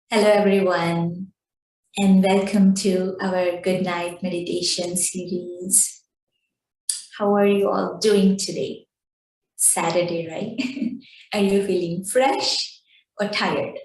Hello, everyone, and welcome to our Good Night Meditation series. How are you all doing today? Saturday, right? Are you feeling fresh or tired?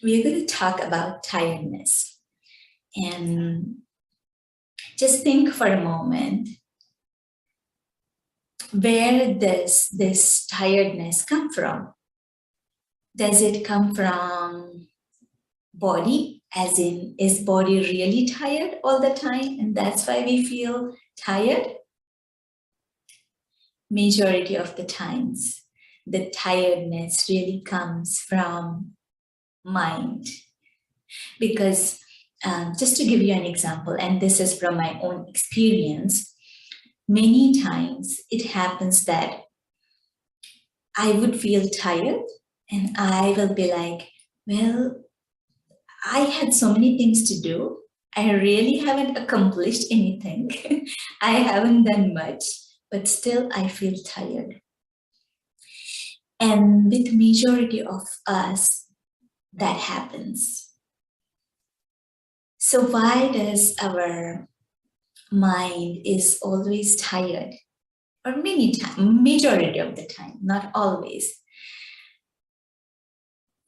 We're going to talk about tiredness. And just think for a moment, where does this tiredness come from? Does it come from body, as in, is body really tired all the time and that's why we feel tired? Majority of the times, the tiredness really comes from mind. Because just to give you an example, and this is from my own experience, many times it happens that I would feel tired and I will be like, well, I had so many things to do. I really haven't accomplished anything. I haven't done much, but still I feel tired. And with majority of us, that happens. So why does our mind is always tired? Or many times, majority of the time, not always.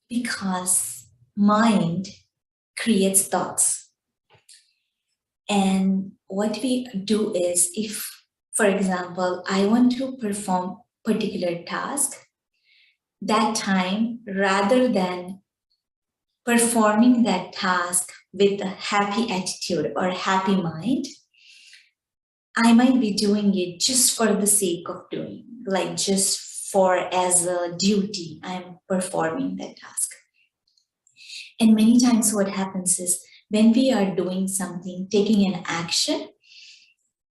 Because mind creates thoughts. And what we do is, if, for example, I want to perform particular task, that time, rather than performing that task with a happy attitude or happy mind, I might be doing it just for the sake of doing, like just for as a duty, I'm performing that task. And many times what happens is when we are doing something, taking an action,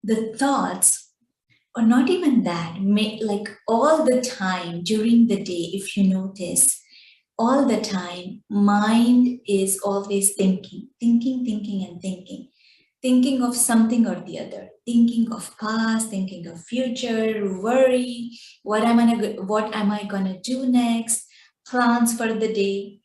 the thoughts, or not even that, like all the time during the day, if you notice, all the time, mind is always thinking, thinking of something or the other, thinking of past, thinking of future, worry, what am I gonna do next, plans for the day,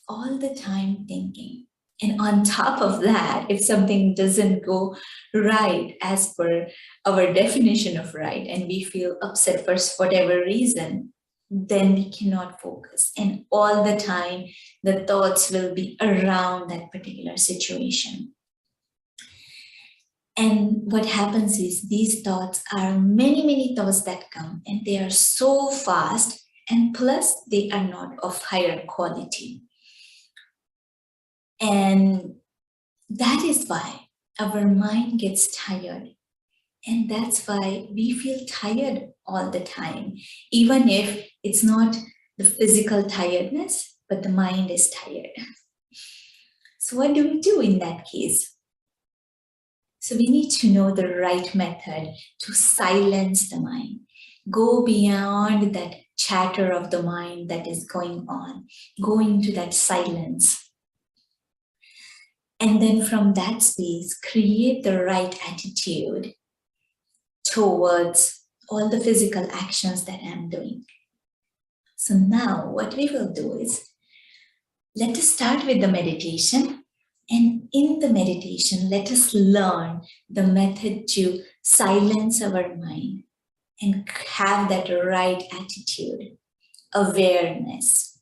all the time thinking. And on top of that, if something doesn't go right as per our definition of right, and we feel upset for whatever reason, then we cannot focus. And all the time, the thoughts will be around that particular situation. And what happens is these thoughts are many thoughts that come, and they are so fast, and plus they are not of higher quality. And that is why our mind gets tired. And that's why we feel tired all the time, even if it's not the physical tiredness, but the mind is tired. So what do we do in that case? So we need to know the right method to silence the mind, go beyond that chatter of the mind that is going on, go into that silence. And then from that space, create the right attitude towards all the physical actions that I'm doing. So now what we will do is, let us start with the meditation. And in the meditation, let us learn the method to silence our mind and have that right attitude, awareness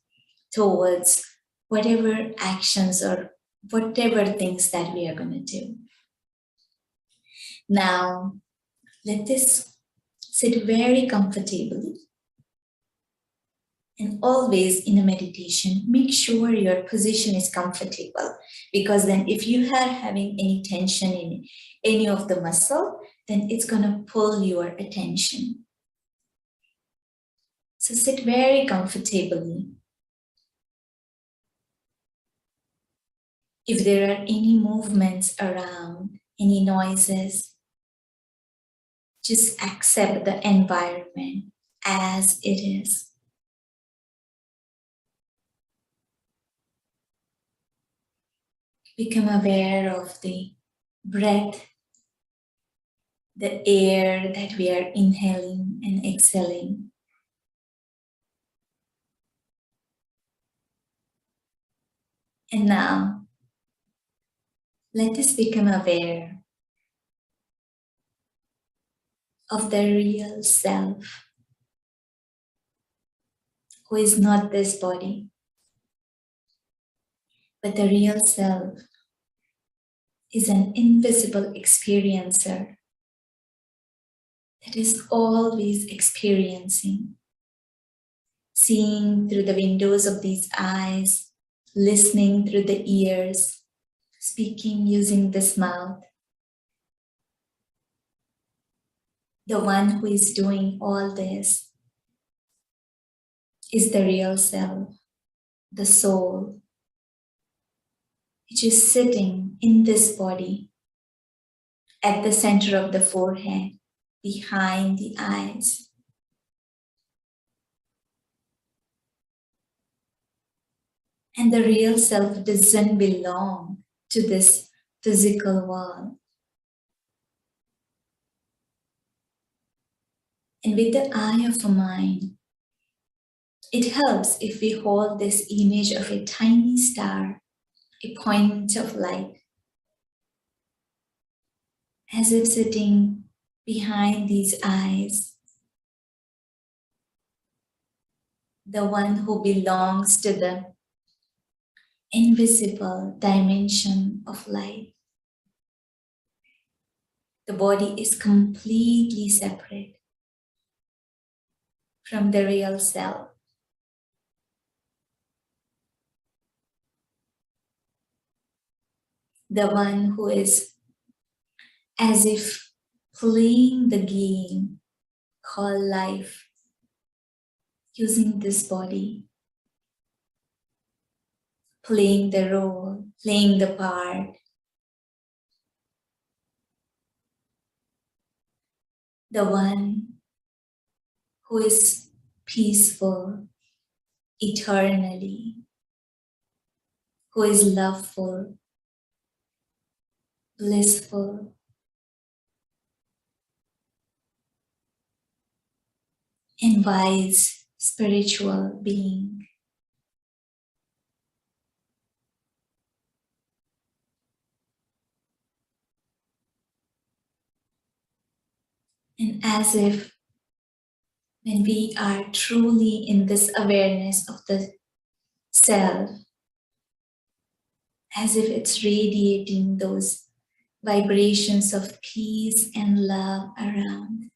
towards whatever actions or whatever things that we are going to do. Now, let this sit very comfortably. And always in a meditation, make sure your position is comfortable, because then if you are having any tension in any of the muscle, then it's going to pull your attention. So sit very comfortably. If there are any movements around, any noises, just accept the environment as it is. Become aware of the breath, the air that we are inhaling and exhaling. And now, let us become aware of the real self, who is not this body, but the real self is an invisible experiencer that is always experiencing, seeing through the windows of these eyes, listening through the ears, speaking using this mouth. The one who is doing all this is the real self, the soul, which is sitting in this body at the center of the forehead, behind the eyes. And the real self doesn't belong to this physical world. And with the eye of a mind, it helps if we hold this image of a tiny star, a point of light, as if sitting behind these eyes, the one who belongs to the invisible dimension of light. The body is completely separate from the real self. The one who is as if playing the game called life, using this body, playing the role, playing the part. The one who is peaceful eternally, who is loveful, blissful, and wise spiritual being. And as if when we are truly in this awareness of the self, as if it's radiating those vibrations of peace and love around.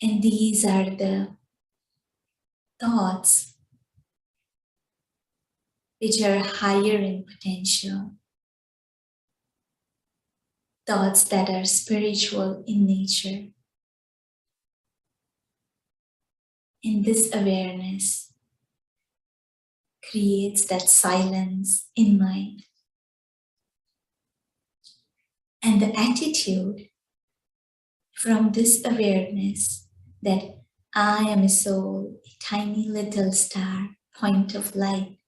And these are the thoughts which are higher in potential, thoughts that are spiritual in nature. And this awareness creates that silence in mind. And the attitude from this awareness that I am a soul, a tiny little star, point of light,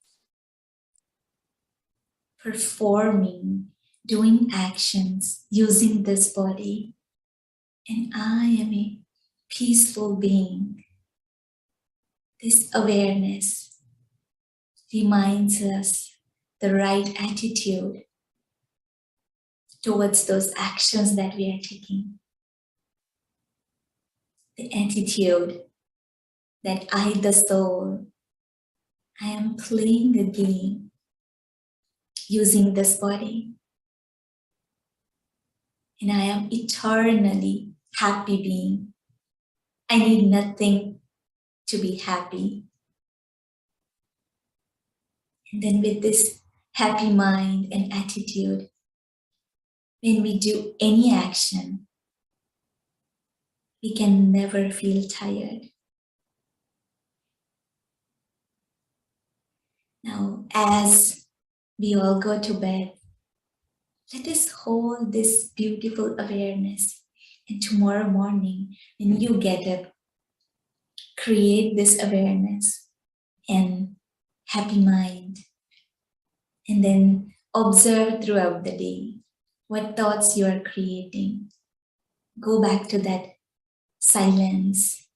performing, doing actions, using this body, and I am a peaceful being. This awareness reminds us the right attitude towards those actions that we are taking. The attitude that I, the soul, I am playing a game using this body. And I am eternally happy being. I need nothing to be happy. And then with this happy mind and attitude, when we do any action, we can never feel tired. Now, as we all go to bed, let us hold this beautiful awareness. And tomorrow morning, when you get up, create this awareness and happy mind. And then observe throughout the day what thoughts you are creating. Go back to that silence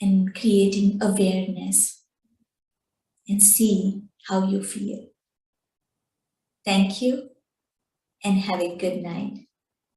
and creating awareness and see how you feel. Thank you and have a good night.